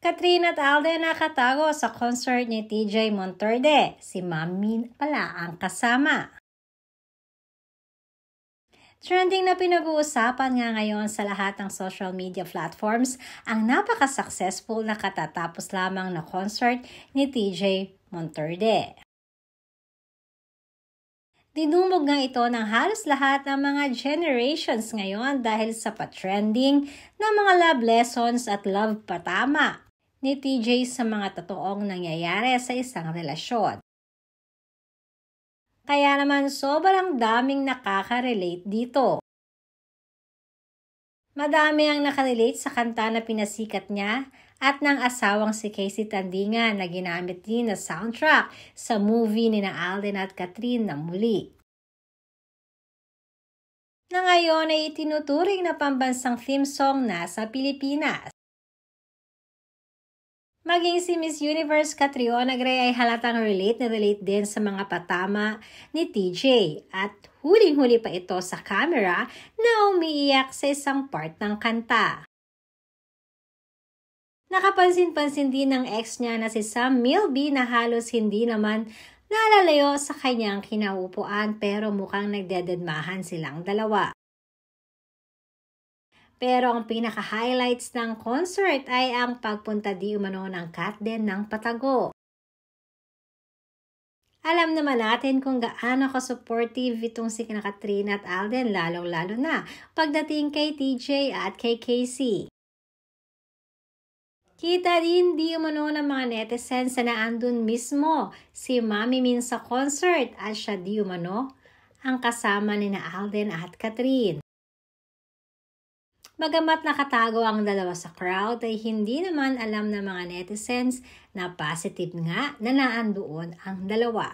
Kathryn at Alden nakatago sa concert ni TJ Monterde. Si Mami pala ang kasama. Trending na pinag-uusapan nga ngayon sa lahat ng social media platforms ang napaka-successful na katatapos lamang na concert ni TJ Monterde. Dinumog nga ito ng halos lahat ng mga generations ngayon dahil sa pa-trending na mga love lessons at love patama ni TJ sa mga totoong nangyayari sa isang relasyon. Kaya naman sobrang daming nakaka-relate dito. Madami ang nakarelate sa kanta na pinasikat niya at ng asawang si Casey Tandingan na ginamit din na soundtrack sa movie ni na Alden at Kathryn na Muli. Na ngayon ay itinuturing na pambansang theme song na sa Pilipinas. Maging si Miss Universe Catriona Gray ay halatang relate na relate din sa mga patama ni TJ at huling-huli pa ito sa camera na umiiyak sa isang part ng kanta. Nakapansin-pansin din ng ex niya na si Sam Milby na halos hindi naman nalalayo sa kanyang kinaupuan pero mukhang nagdededmahan silang dalawa. Pero ang pinaka-highlights ng concert ay ang pagpunta di umano ng Katden ng Patago. Alam naman natin kung gaano ka-supportive itong si Kathryn at Alden lalong-lalo na pagdating kay TJ at kay Casey. Kita din di umano ng mga netizens na naandun mismo si Mami Min sa concert at siya di umano ang kasama ni na Alden at Kathryn. Bagamat nakatago ang dalawa sa crowd ay hindi naman alam ng mga netizens na positive nga na naandoon ang dalawa.